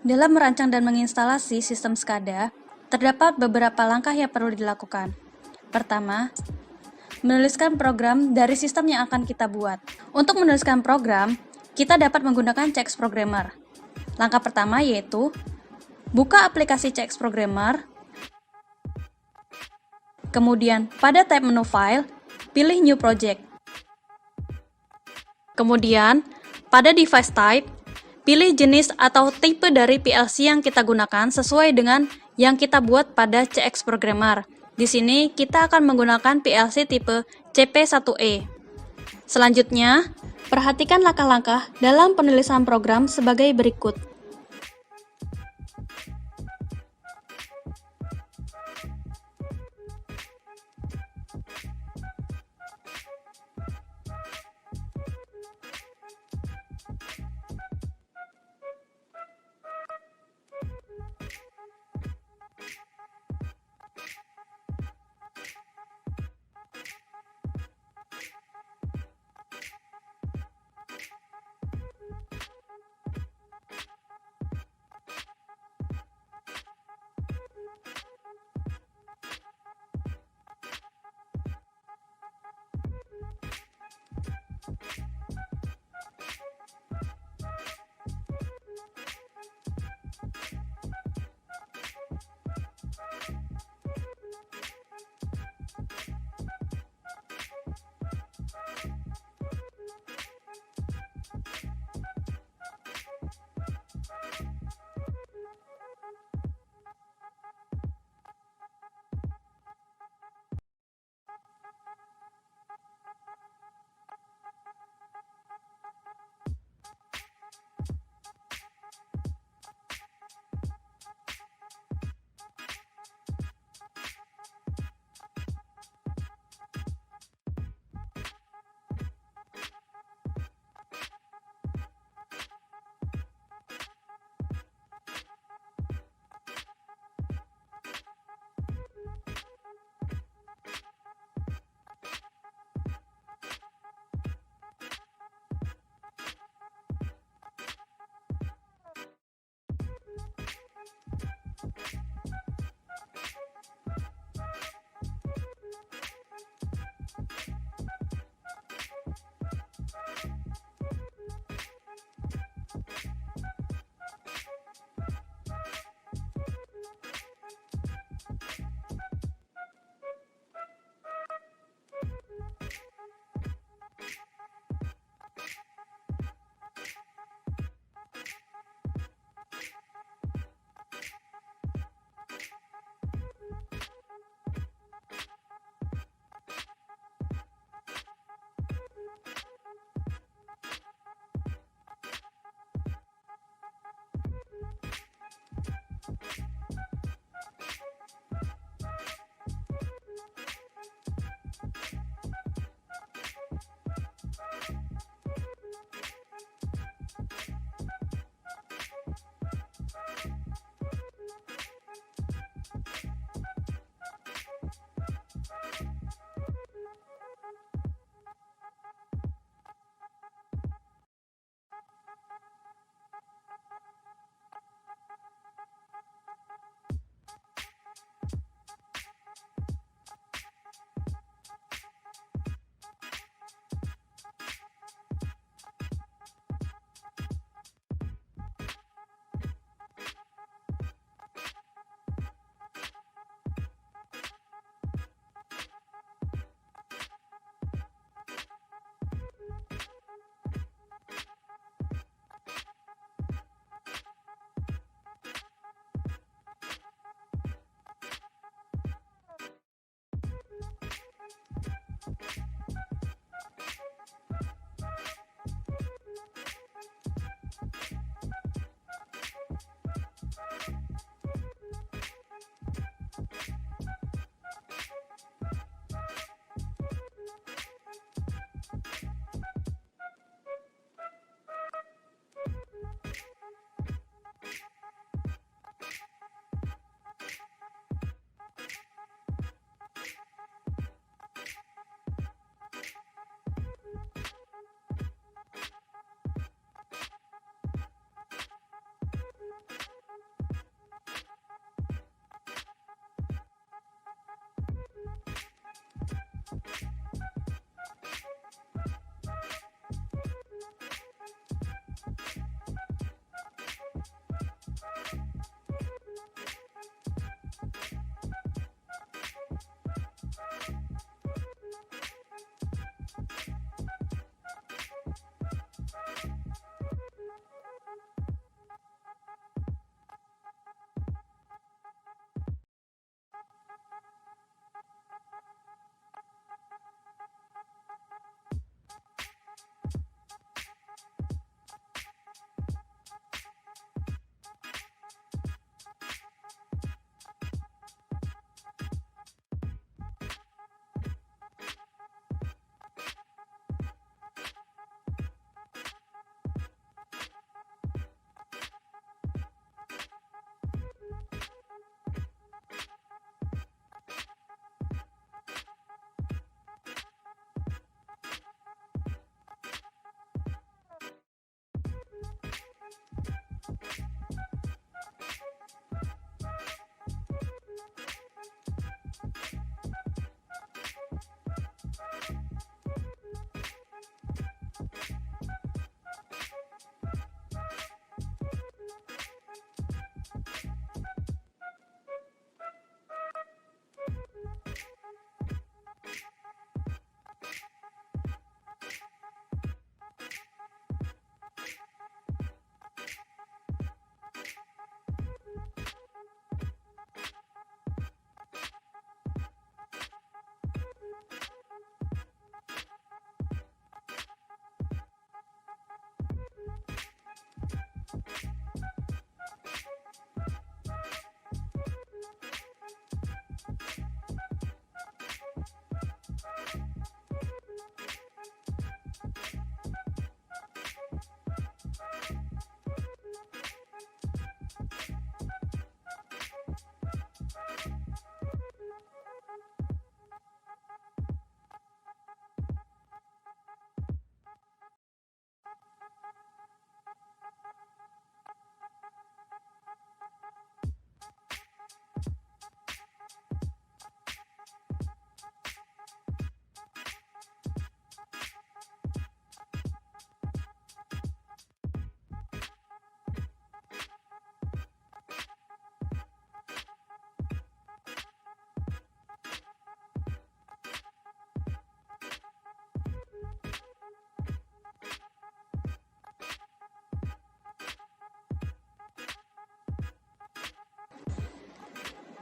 Dalam merancang dan menginstalasi sistem SCADA, terdapat beberapa langkah yang perlu dilakukan. Pertama, menuliskan program dari sistem yang akan kita buat. Untuk menuliskan program, kita dapat menggunakan CX Programmer. Langkah pertama yaitu buka aplikasi CX Programmer, kemudian pada tab menu File, pilih New Project. Kemudian, pada Device Type, pilih jenis atau tipe dari PLC yang kita gunakan sesuai dengan yang kita buat pada CX Programmer. Di sini, kita akan menggunakan PLC tipe CP1E. Selanjutnya, perhatikan langkah-langkah dalam penulisan program sebagai berikut.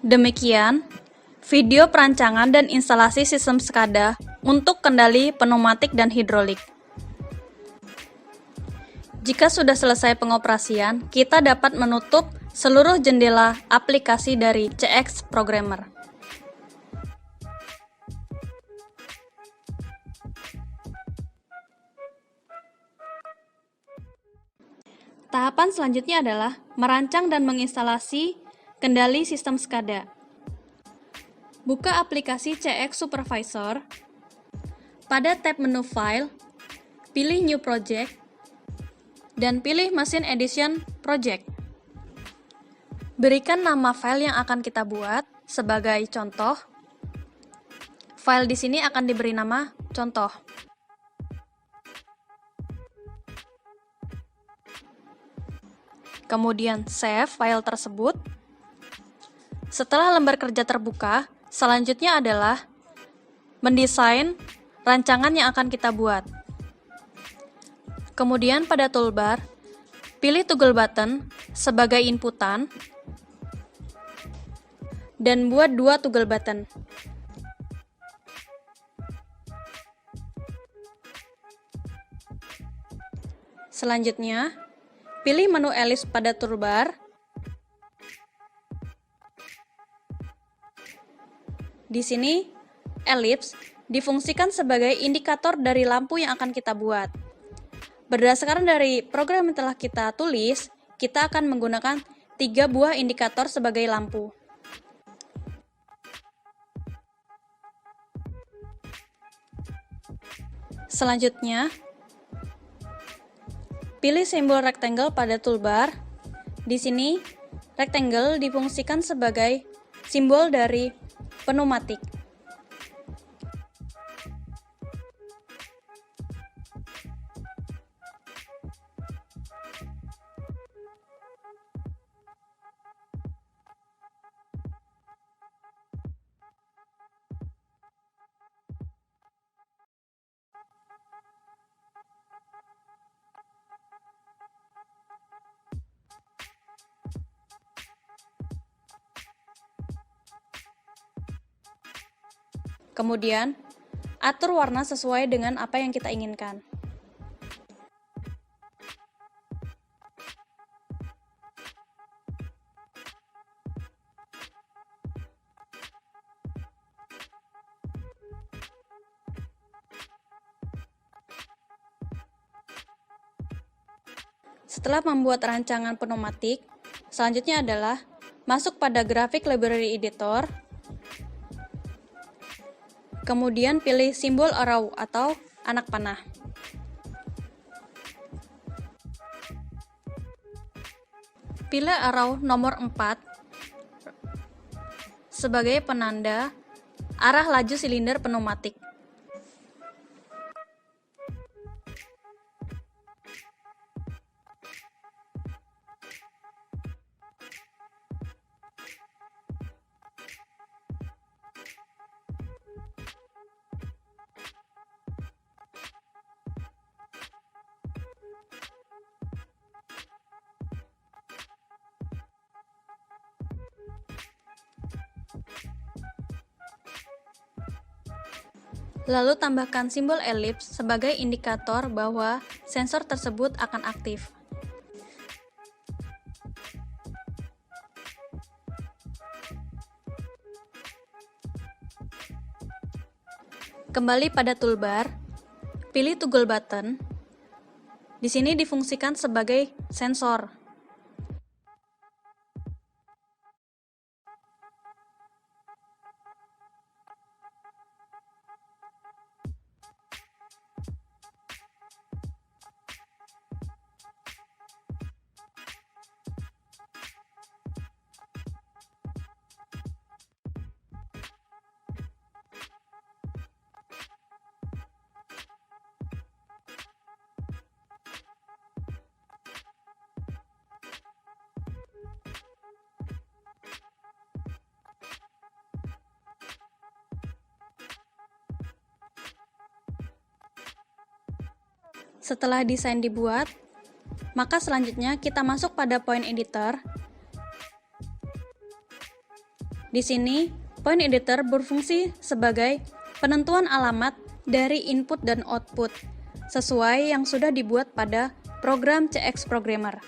Demikian video perancangan dan instalasi sistem SCADA untuk kendali pneumatik dan hidrolik. Jika sudah selesai pengoperasian, kita dapat menutup seluruh jendela aplikasi dari CX Programmer. Tahapan selanjutnya adalah merancang dan menginstalasi kendali sistem SCADA. Buka aplikasi CX Supervisor. Pada tab menu File, pilih New Project, dan pilih Machine Edition Project. Berikan nama file yang akan kita buat. Sebagai contoh, file di sini akan diberi nama contoh. Kemudian save file tersebut. Setelah lembar kerja terbuka, selanjutnya adalah mendesain rancangan yang akan kita buat. Kemudian pada toolbar, pilih toggle button sebagai inputan, dan buat 2 toggle button. Selanjutnya, pilih menu ellipse pada toolbar. Di sini, ellipse difungsikan sebagai indikator dari lampu yang akan kita buat. Berdasarkan dari program yang telah kita tulis, kita akan menggunakan 3 buah indikator sebagai lampu. Selanjutnya, pilih simbol rectangle pada toolbar. Di sini, rectangle difungsikan sebagai simbol dari pneumatik. Kemudian, atur warna sesuai dengan apa yang kita inginkan. Setelah membuat rancangan pneumatik, selanjutnya adalah masuk pada Graphic Library Editor. Kemudian pilih simbol arrow atau anak panah. Pilih arrow nomor 4 sebagai penanda arah laju silinder pneumatik. Lalu tambahkan simbol ellipse sebagai indikator bahwa sensor tersebut akan aktif. Kembali pada toolbar, pilih toggle button. Di sini difungsikan sebagai sensor. Setelah desain dibuat, maka selanjutnya kita masuk pada point editor Di sini, point editor berfungsi sebagai penentuan alamat dari input dan output sesuai yang sudah dibuat pada program CX Programmer.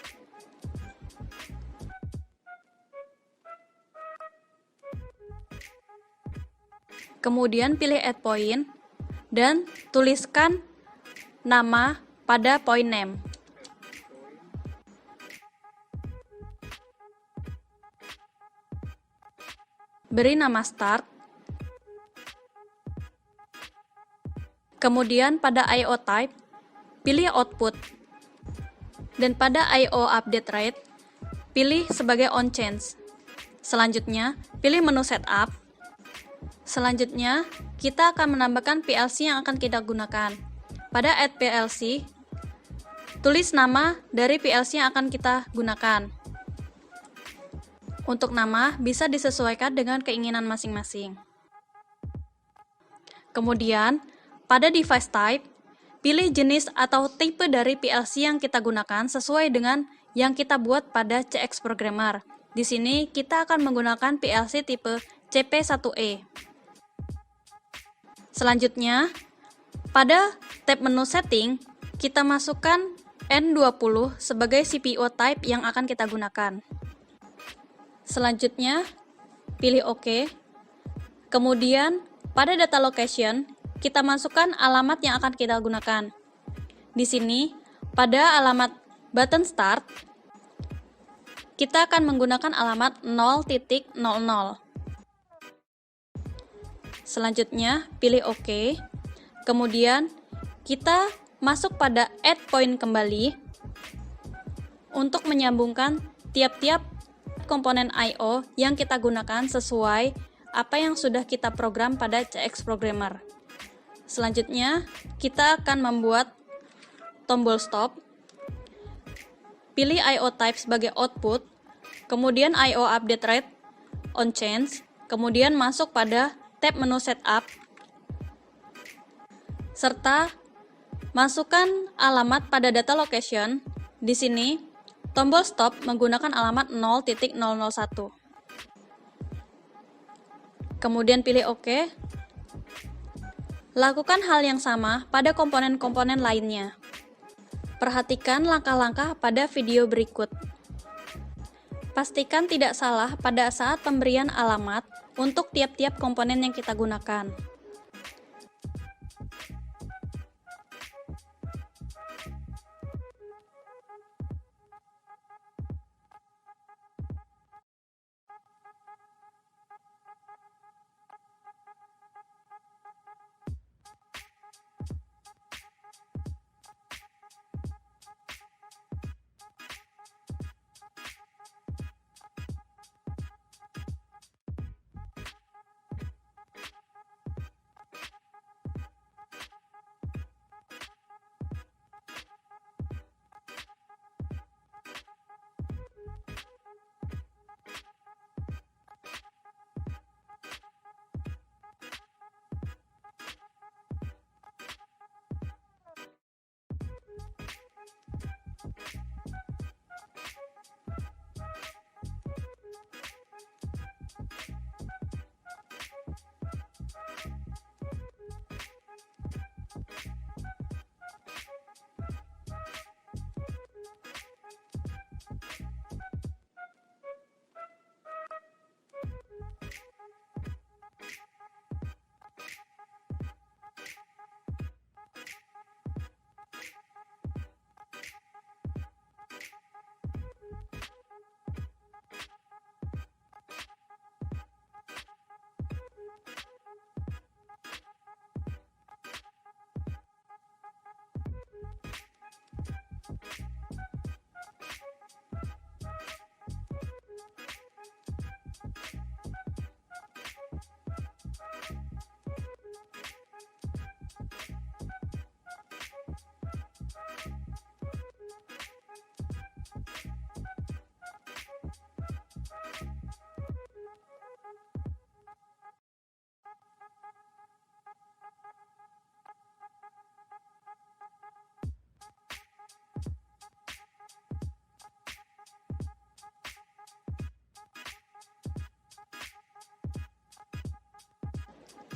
Kemudian pilih Add Point dan tuliskan nama pada point name. Beri nama Start. Kemudian pada I/O Type, pilih Output. Dan pada I/O Update Rate, pilih sebagai On Change. Selanjutnya, pilih menu Setup. Selanjutnya, kita akan menambahkan PLC yang akan kita gunakan. Pada Add PLC, tulis nama dari PLC yang akan kita gunakan. Untuk nama, bisa disesuaikan dengan keinginan masing-masing. Kemudian, pada Device Type, pilih jenis atau tipe dari PLC yang kita gunakan sesuai dengan yang kita buat pada CX Programmer. Di sini, kita akan menggunakan PLC tipe CP1E. Selanjutnya, pada tab menu Setting, kita masukkan N20 sebagai CPO type yang akan kita gunakan. Selanjutnya, pilih OK. Kemudian, pada Data Location, kita masukkan alamat yang akan kita gunakan. Di sini, pada alamat button Start, kita akan menggunakan alamat 0.00. Selanjutnya, pilih OK. Kemudian, kita masuk pada Add Point kembali untuk menyambungkan tiap-tiap komponen I/O yang kita gunakan sesuai apa yang sudah kita program pada CX Programmer. Selanjutnya, kita akan membuat tombol Stop. Pilih I/O Type sebagai output, kemudian I/O Update Rate On Change, kemudian masuk pada tab menu Setup, serta masukkan alamat pada Data Location. Di sini, tombol Stop menggunakan alamat 0.001. Kemudian pilih OK. Lakukan hal yang sama pada komponen-komponen lainnya. Perhatikan langkah-langkah pada video berikut. Pastikan tidak salah pada saat pemberian alamat untuk tiap-tiap komponen yang kita gunakan.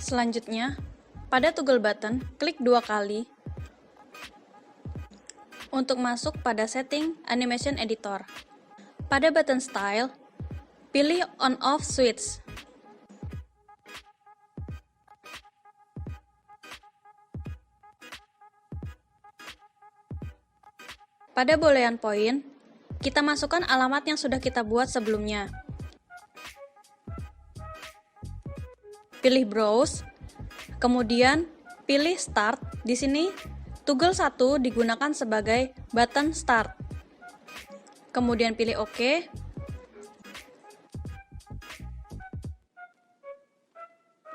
Selanjutnya, pada toggle button, klik 2 kali untuk masuk pada setting animation editor. Pada button style, pilih on-off switch. Pada boolean point, kita masukkan alamat yang sudah kita buat sebelumnya. Pilih browse, kemudian pilih start. Di sini toggle 1 digunakan sebagai button start. Kemudian pilih OK.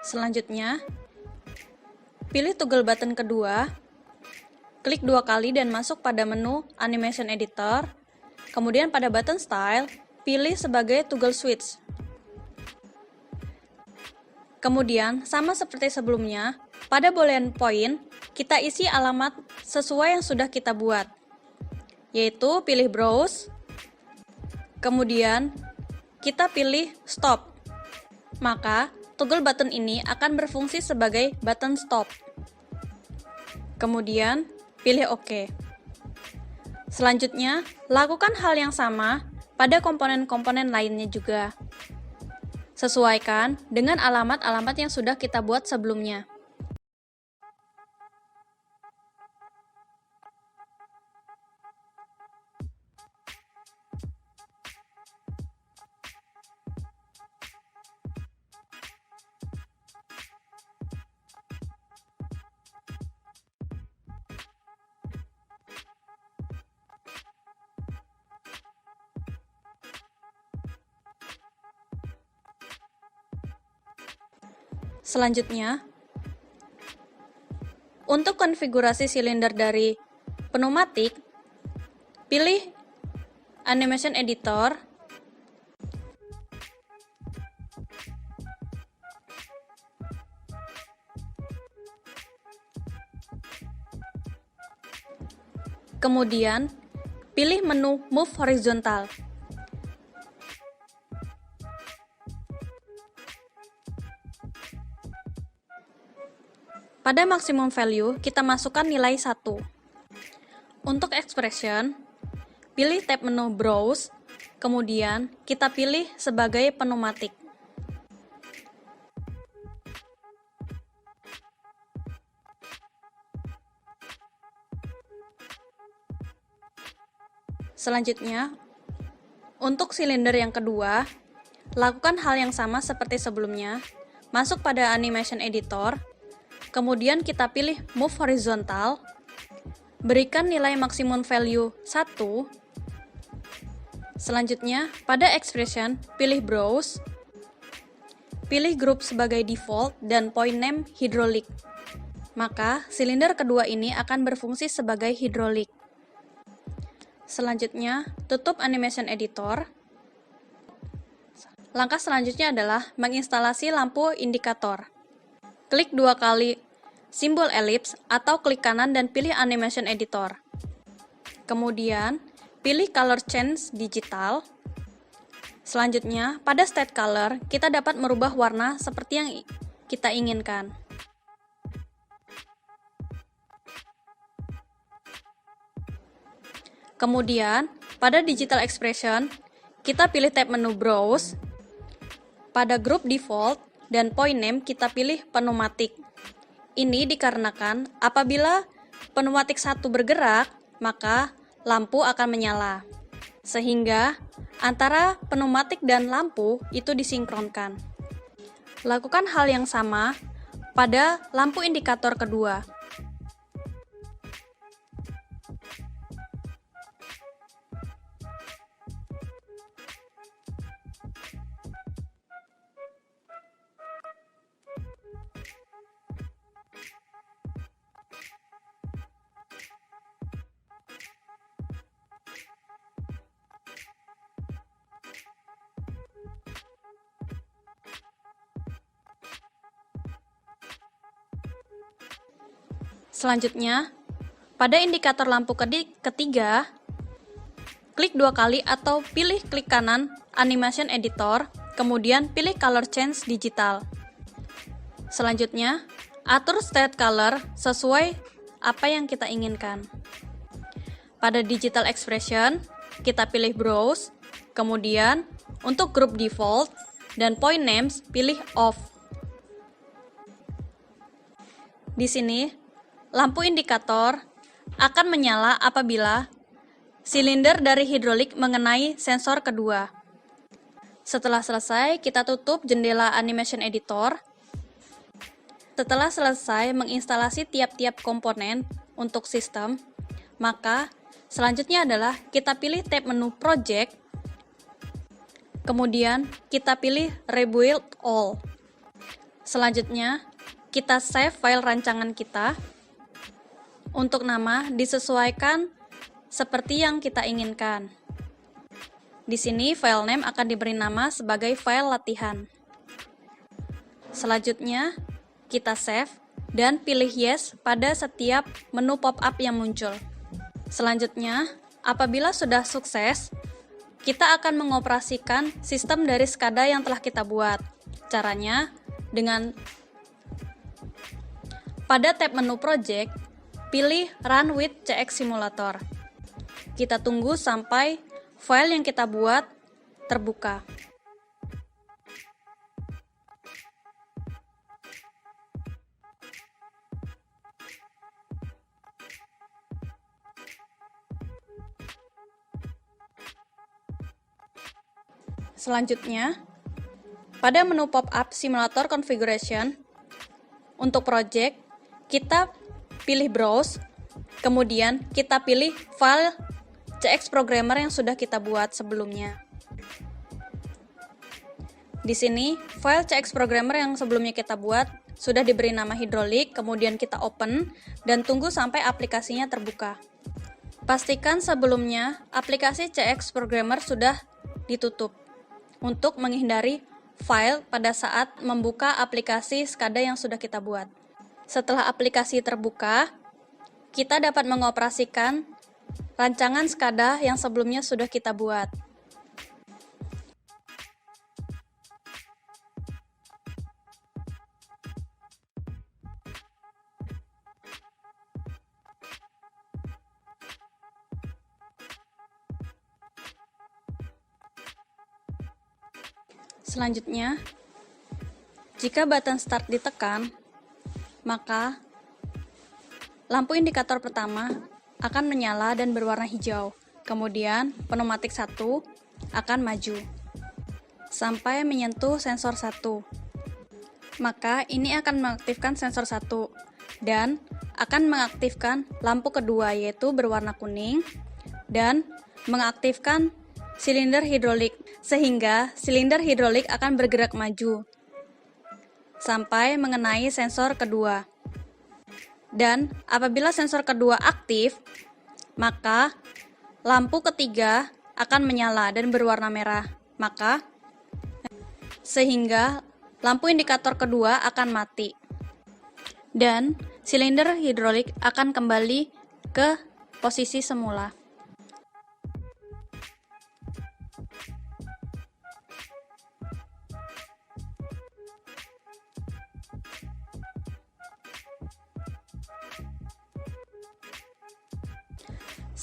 Selanjutnya, pilih toggle button kedua. Klik 2 kali dan masuk pada menu Animation Editor. Kemudian pada button style, pilih sebagai toggle switch. Kemudian, sama seperti sebelumnya, pada boolean point, kita isi alamat sesuai yang sudah kita buat, yaitu pilih browse, kemudian kita pilih stop. Maka, toggle button ini akan berfungsi sebagai button stop. Kemudian, pilih OK. Selanjutnya, lakukan hal yang sama pada komponen-komponen lainnya juga. Sesuaikan dengan alamat-alamat yang sudah kita buat sebelumnya. Selanjutnya, untuk konfigurasi silinder dari pneumatik, pilih Animation Editor, kemudian pilih menu Move Horizontal. Pada maximum value, kita masukkan nilai 1. Untuk expression, pilih tab menu Browse, kemudian kita pilih sebagai pneumatik. Selanjutnya, untuk silinder yang kedua, lakukan hal yang sama seperti sebelumnya. Masuk pada Animation Editor, kemudian kita pilih Move Horizontal, berikan nilai maksimum value 1. Selanjutnya, pada Expression, pilih Browse, pilih Group sebagai default dan point name Hydraulic. Maka, silinder kedua ini akan berfungsi sebagai hidrolik. Selanjutnya, tutup Animation Editor. Langkah selanjutnya adalah menginstalasi lampu indikator. Klik 2 kali simbol elips atau klik kanan dan pilih Animation Editor. Kemudian, pilih Color Change Digital. Selanjutnya, pada State Color, kita dapat merubah warna seperti yang kita inginkan. Kemudian, pada Digital Expression, kita pilih tab menu Browse. Pada Group Default dan Point Name, kita pilih pneumatik. Ini dikarenakan apabila pneumatik 1 bergerak, maka lampu akan menyala. Sehingga antara pneumatik dan lampu itu disinkronkan. Lakukan hal yang sama pada lampu indikator kedua. Selanjutnya, pada indikator lampu ketiga, klik 2 kali atau pilih klik kanan Animation Editor, kemudian pilih Color Change Digital. Selanjutnya, atur state color sesuai apa yang kita inginkan. Pada digital expression, kita pilih browse, kemudian untuk group default dan point names pilih off. Di sini, lampu indikator akan menyala apabila silinder dari hidrolik mengenai sensor kedua. Setelah selesai, kita tutup jendela animation editor. Setelah selesai menginstalasi tiap-tiap komponen untuk sistem, maka selanjutnya adalah kita pilih tab menu Project, kemudian kita pilih Rebuild All. Selanjutnya, kita save file rancangan kita. Untuk nama disesuaikan seperti yang kita inginkan. Di sini file name akan diberi nama sebagai file latihan. Selanjutnya, kita save dan pilih yes pada setiap menu pop-up yang muncul. Selanjutnya, apabila sudah sukses, kita akan mengoperasikan sistem dari SCADA yang telah kita buat. Caranya dengan pada tab menu Project, pilih Run with CX Simulator. Kita tunggu sampai file yang kita buat terbuka. Selanjutnya, pada menu pop-up Simulator Configuration, untuk project, kita pilih Browse, kemudian kita pilih file CX Programmer yang sudah kita buat sebelumnya. Di sini, file CX Programmer yang sebelumnya kita buat sudah diberi nama hidrolik, kemudian kita open, dan tunggu sampai aplikasinya terbuka. Pastikan sebelumnya aplikasi CX Programmer sudah ditutup, untuk menghindari file pada saat membuka aplikasi SCADA yang sudah kita buat. Setelah aplikasi terbuka, kita dapat mengoperasikan rancangan SCADA yang sebelumnya sudah kita buat. Selanjutnya, jika button start ditekan, maka lampu indikator pertama akan menyala dan berwarna hijau. Kemudian, pneumatik 1 akan maju sampai menyentuh sensor 1. Maka ini akan mengaktifkan sensor 1 dan akan mengaktifkan lampu kedua yaitu berwarna kuning dan mengaktifkan silinder hidrolik sehingga silinder hidrolik akan bergerak maju sampai mengenai sensor kedua. Dan apabila sensor kedua aktif, maka lampu ketiga akan menyala dan berwarna merah. Maka sehingga lampu indikator kedua akan mati. Dan silinder hidrolik akan kembali ke posisi semula.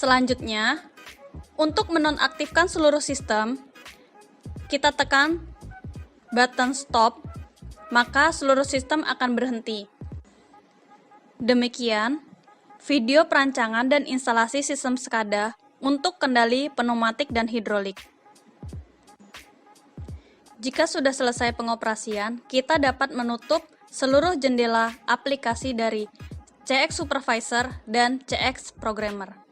Selanjutnya, untuk menonaktifkan seluruh sistem, kita tekan button stop, maka seluruh sistem akan berhenti. Demikian, video perancangan dan instalasi sistem SCADA untuk kendali pneumatik dan hidrolik. Jika sudah selesai pengoperasian, kita dapat menutup seluruh jendela aplikasi dari CX Supervisor dan CX Programmer.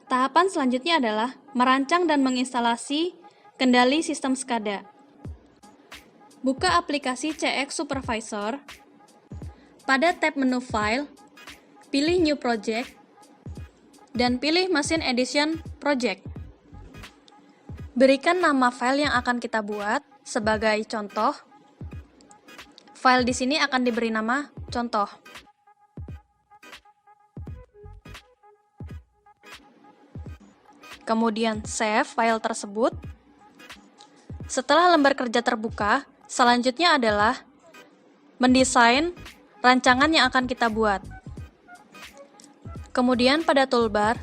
Tahapan selanjutnya adalah merancang dan menginstalasi kendali sistem SCADA. Buka aplikasi CX Supervisor. Pada tab menu File, pilih New Project, dan pilih Machine Edition Project. Berikan nama file yang akan kita buat, sebagai contoh. File di sini akan diberi nama contoh. Kemudian save file tersebut. Setelah lembar kerja terbuka, selanjutnya adalah mendesain rancangan yang akan kita buat. Kemudian pada toolbar,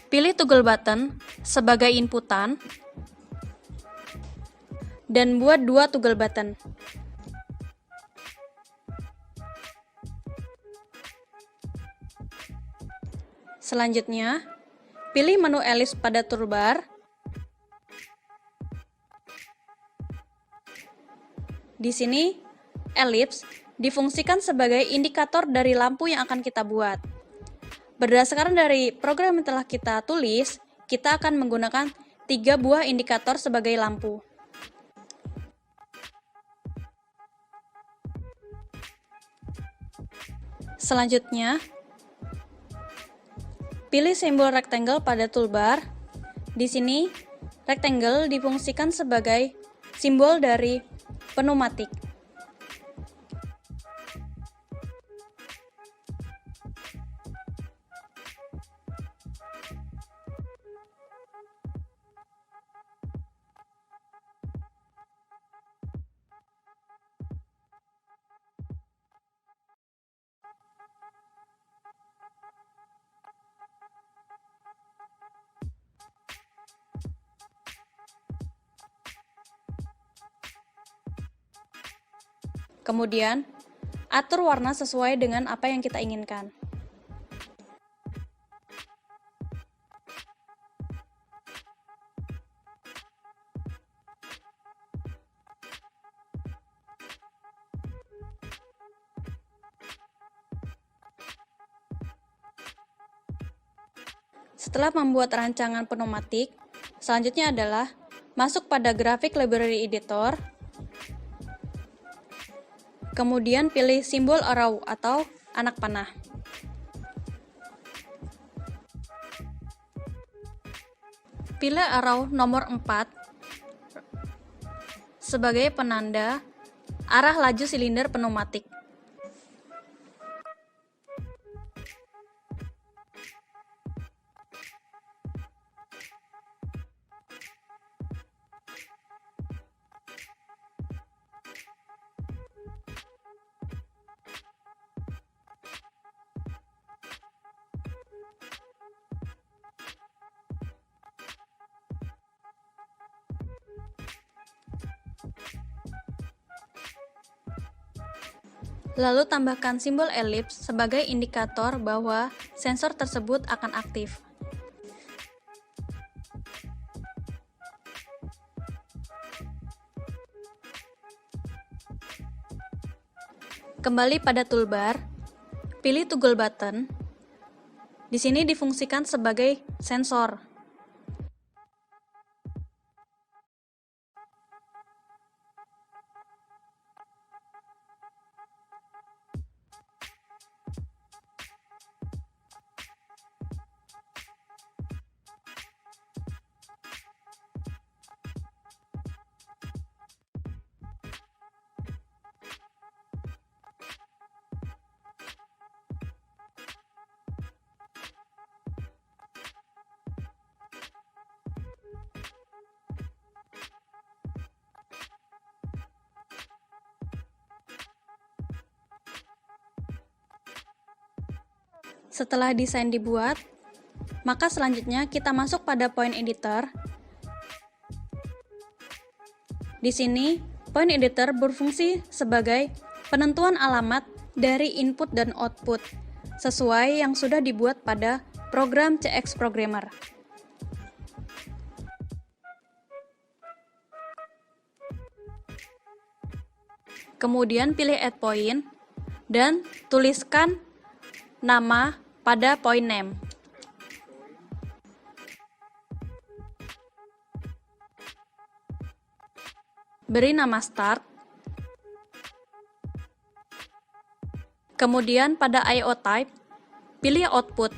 pilih toggle button sebagai inputan dan buat 2 toggle button. Selanjutnya, pilih menu ellipse pada toolbar. Di sini, ellipse difungsikan sebagai indikator dari lampu yang akan kita buat. Berdasarkan dari program yang telah kita tulis, kita akan menggunakan 3 buah indikator sebagai lampu. Selanjutnya, pilih simbol rectangle pada toolbar. Di sini, rectangle difungsikan sebagai simbol dari pneumatik. Kemudian, atur warna sesuai dengan apa yang kita inginkan. Setelah membuat rancangan pneumatik, selanjutnya adalah masuk pada Graphic Library Editor. Kemudian pilih simbol arrow atau anak panah. Pilih arrow nomor 4 sebagai penanda arah laju silinder pneumatik. Lalu tambahkan simbol ellipse sebagai indikator bahwa sensor tersebut akan aktif. Kembali pada toolbar, pilih toggle button. Di sini difungsikan sebagai sensor. Setelah desain dibuat, maka selanjutnya kita masuk pada point editor. Di sini, point editor berfungsi sebagai penentuan alamat dari input dan output sesuai yang sudah dibuat pada program CX Programmer. Kemudian pilih add point dan tuliskan nama pada point name. Beri nama start. Kemudian pada I/O type, pilih output.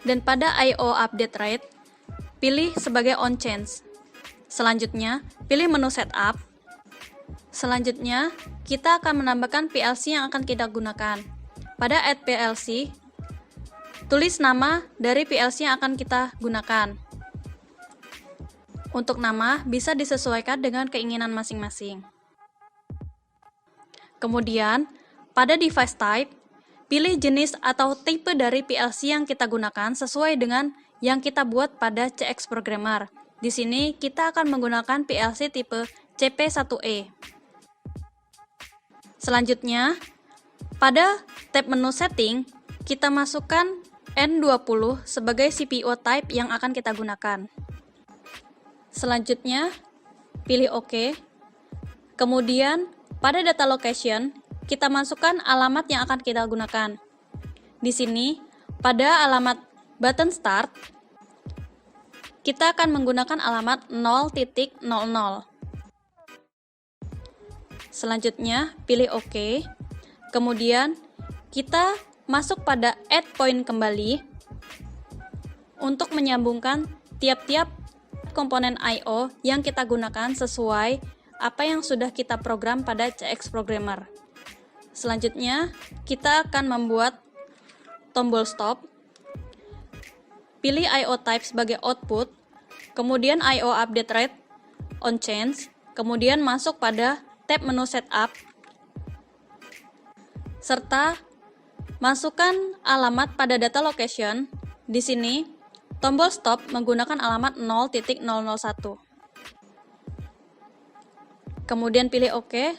Dan pada I/O update rate, pilih sebagai on change. Selanjutnya, pilih menu setup. Selanjutnya, kita akan menambahkan PLC yang akan kita gunakan. Pada add PLC, tulis nama dari PLC yang akan kita gunakan. Untuk nama, bisa disesuaikan dengan keinginan masing-masing. Kemudian, pada device type, pilih jenis atau tipe dari PLC yang kita gunakan sesuai dengan yang kita buat pada CX Programmer. Di sini, kita akan menggunakan PLC tipe CP1E. Selanjutnya, pada tab menu setting, kita masukkan N20 sebagai CPO type yang akan kita gunakan. Selanjutnya, pilih OK. Kemudian, pada data location, kita masukkan alamat yang akan kita gunakan. Di sini, pada alamat button start, kita akan menggunakan alamat 0.00. Selanjutnya, pilih OK. Kemudian, kita masuk pada add point kembali untuk menyambungkan tiap-tiap komponen I/O yang kita gunakan sesuai apa yang sudah kita program pada CX Programmer. Selanjutnya, kita akan membuat tombol stop, pilih I/O type sebagai output, kemudian I/O update rate on change, kemudian masuk pada tab menu setup, serta masukkan alamat pada data location. Di sini, tombol stop menggunakan alamat 0.001. Kemudian pilih OK.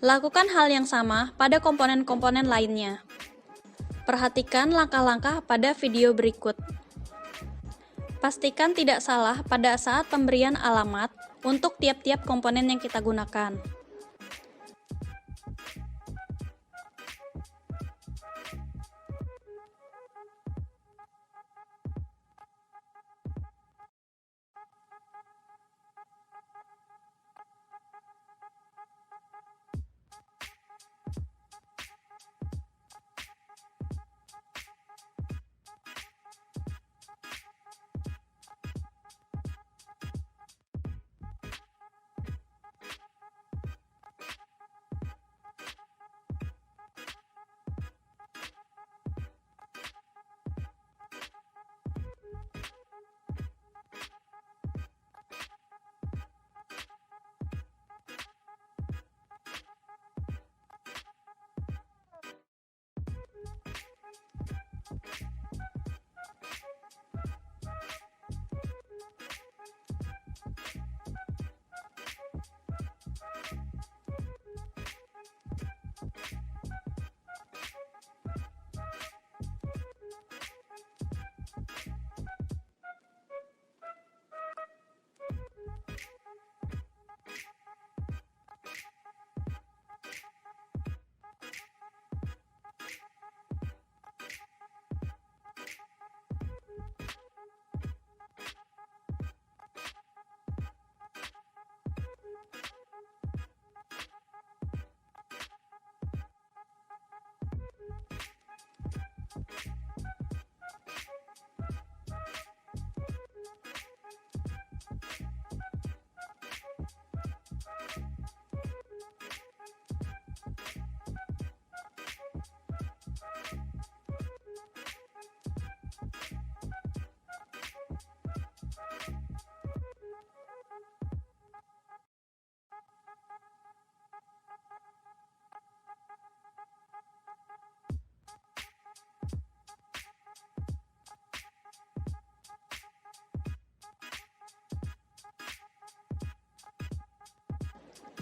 Lakukan hal yang sama pada komponen-komponen lainnya. Perhatikan langkah-langkah pada video berikut. Pastikan tidak salah pada saat pemberian alamat untuk tiap-tiap komponen yang kita gunakan.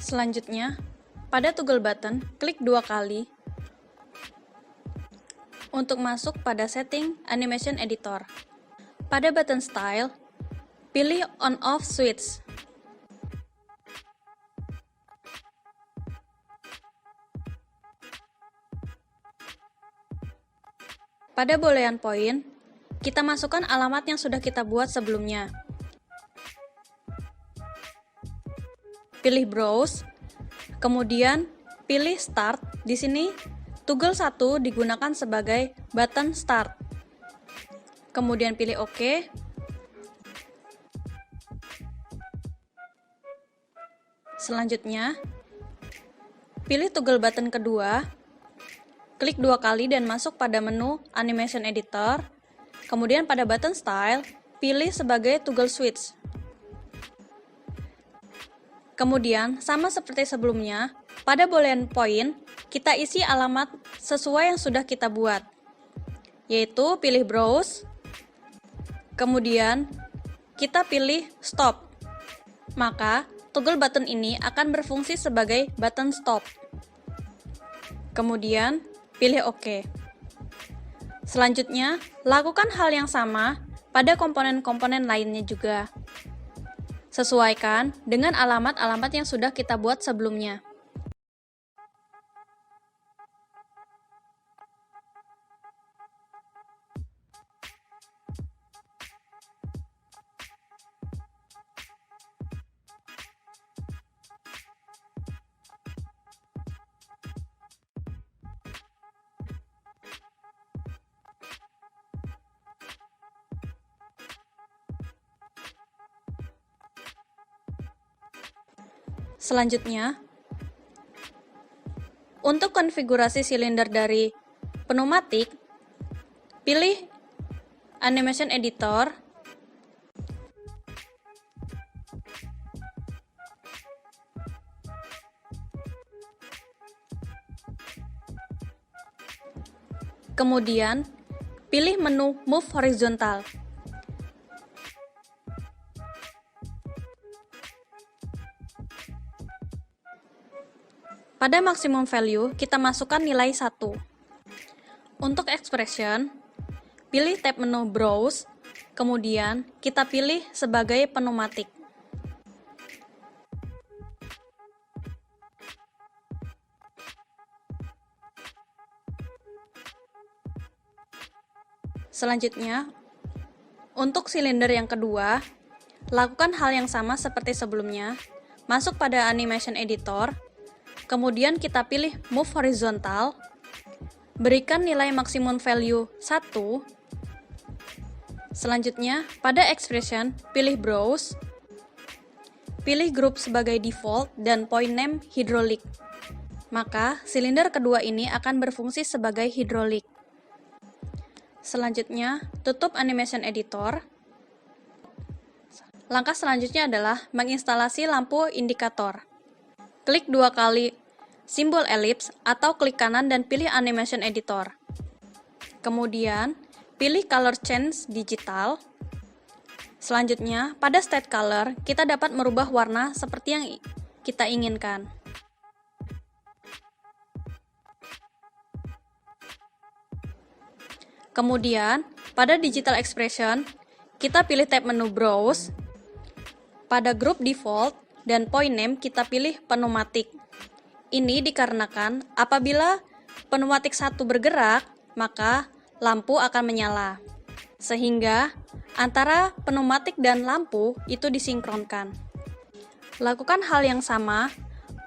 Selanjutnya, pada toggle button, klik 2 kali untuk masuk pada setting Animation Editor. Pada button style, pilih on-off switch. Pada boolean point, kita masukkan alamat yang sudah kita buat sebelumnya. Pilih browse, kemudian pilih start. Di sini toggle 1 digunakan sebagai button start. Kemudian pilih OK. Selanjutnya, pilih toggle button kedua, klik 2 kali dan masuk pada menu Animation Editor. Kemudian pada button style, pilih sebagai toggle switch. Kemudian, sama seperti sebelumnya, pada boolean point, kita isi alamat sesuai yang sudah kita buat, yaitu pilih browse, kemudian kita pilih stop. Maka, toggle button ini akan berfungsi sebagai button stop. Kemudian, pilih OK. Selanjutnya, lakukan hal yang sama pada komponen-komponen lainnya juga. Sesuaikan dengan alamat-alamat yang sudah kita buat sebelumnya. Selanjutnya, untuk konfigurasi silinder dari pneumatik, pilih Animation Editor, kemudian pilih menu Move Horizontal. Pada maximum value, kita masukkan nilai 1. Untuk expression, pilih tab menu Browse, kemudian kita pilih sebagai pneumatik. Selanjutnya, untuk silinder yang kedua, lakukan hal yang sama seperti sebelumnya. Masuk pada Animation Editor, kemudian kita pilih Move Horizontal, berikan nilai maksimum value 1. Selanjutnya, pada Expression, pilih Browse, pilih Group sebagai default dan point name Hydraulic. Maka, silinder kedua ini akan berfungsi sebagai hidrolik. Selanjutnya, tutup Animation Editor. Langkah selanjutnya adalah menginstalasi lampu indikator. Klik 2 kali simbol elips atau klik kanan dan pilih Animation Editor. Kemudian, pilih Color Change Digital. Selanjutnya, pada State Color, kita dapat merubah warna seperti yang kita inginkan. Kemudian, pada Digital Expression, kita pilih tab menu Browse. Pada Group Default dan Point Name, kita pilih pneumatik. Ini dikarenakan apabila pneumatik 1 bergerak, maka lampu akan menyala. Sehingga antara pneumatik dan lampu itu disinkronkan. Lakukan hal yang sama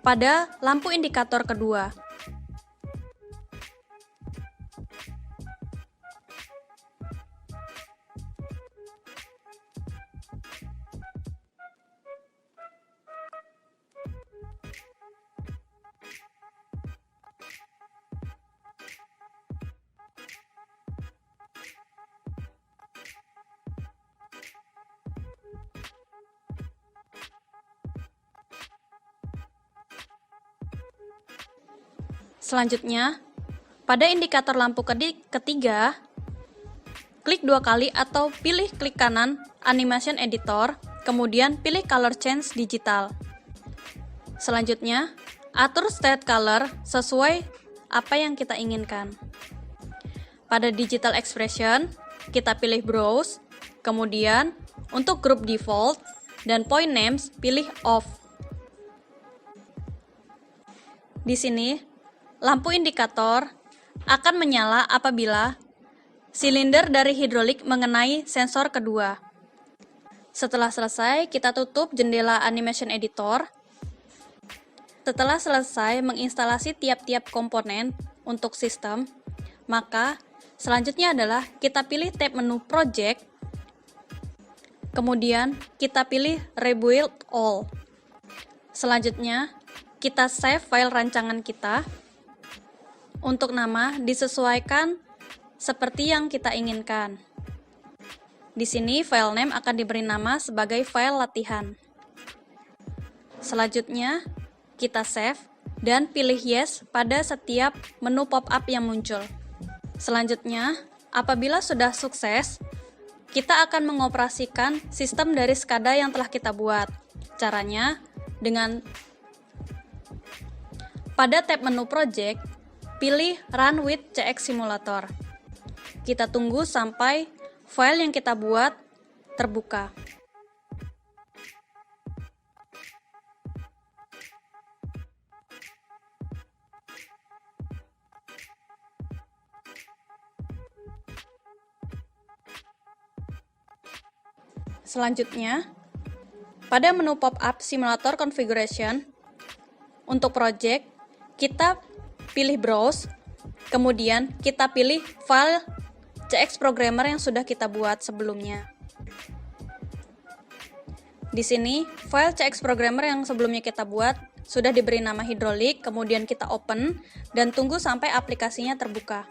pada lampu indikator kedua. Selanjutnya, pada indikator lampu ketiga, klik 2 kali atau pilih klik kanan Animation Editor, kemudian pilih Color Change Digital. Selanjutnya, atur State Color sesuai apa yang kita inginkan. Pada Digital Expression, kita pilih Browse, kemudian untuk Group Default dan Point Names, pilih Off. Di sini, lampu indikator akan menyala apabila silinder dari hidrolik mengenai sensor kedua. Setelah selesai, kita tutup jendela Animation Editor. Setelah selesai menginstalasi tiap-tiap komponen untuk sistem, maka selanjutnya adalah kita pilih tab menu Project, kemudian kita pilih Rebuild All. Selanjutnya, kita save file rancangan kita. Untuk nama disesuaikan seperti yang kita inginkan. Di sini file name akan diberi nama sebagai file latihan. Selanjutnya, kita save dan pilih yes pada setiap menu pop-up yang muncul. Selanjutnya, apabila sudah sukses, kita akan mengoperasikan sistem dari SCADA yang telah kita buat. Caranya, pada tab menu project, pilih Run with CX Simulator. Kita tunggu sampai file yang kita buat terbuka. Selanjutnya, pada menu pop-up Simulator Configuration, untuk project, kita pilih Browse, kemudian kita pilih file CX Programmer yang sudah kita buat sebelumnya. Di sini, file CX Programmer yang sebelumnya kita buat sudah diberi nama hidrolik, kemudian kita open, dan tunggu sampai aplikasinya terbuka.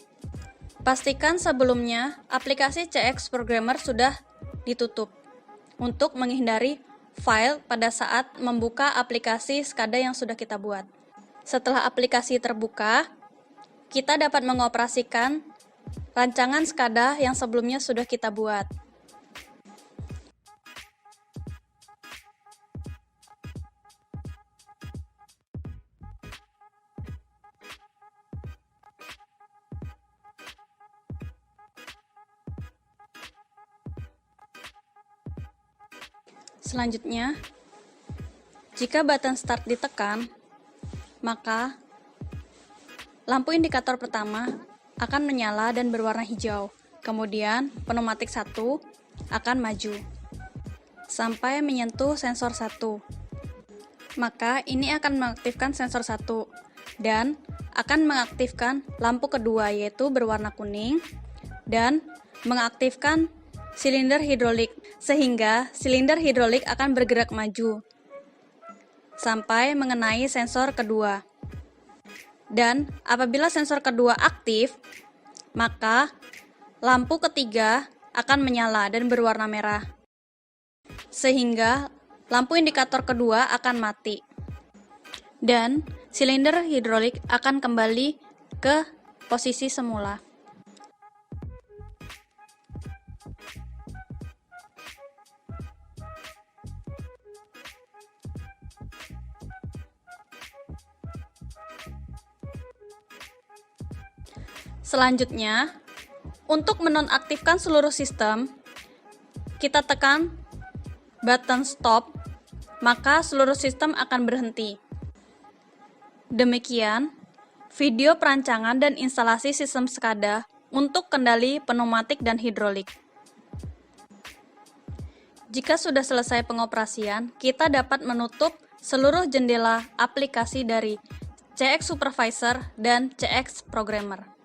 Pastikan sebelumnya aplikasi CX Programmer sudah ditutup, untuk menghindari file pada saat membuka aplikasi SCADA yang sudah kita buat. Setelah aplikasi terbuka, kita dapat mengoperasikan rancangan SCADA yang sebelumnya sudah kita buat. Selanjutnya, jika button start ditekan, maka lampu indikator pertama akan menyala dan berwarna hijau. Kemudian, pneumatik 1 akan maju sampai menyentuh sensor 1. Maka ini akan mengaktifkan sensor 1 dan akan mengaktifkan lampu kedua, yaitu berwarna kuning, dan mengaktifkan silinder hidrolik, sehingga silinder hidrolik akan bergerak maju sampai mengenai sensor kedua. Dan apabila sensor kedua aktif, maka lampu ketiga akan menyala dan berwarna merah, sehingga lampu indikator kedua akan mati. Dan silinder hidrolik akan kembali ke posisi semula. Selanjutnya, untuk menonaktifkan seluruh sistem, kita tekan button stop, maka seluruh sistem akan berhenti. Demikian, video perancangan dan instalasi sistem SCADA untuk kendali pneumatik dan hidrolik. Jika sudah selesai pengoperasian, kita dapat menutup seluruh jendela aplikasi dari CX Supervisor dan CX Programmer.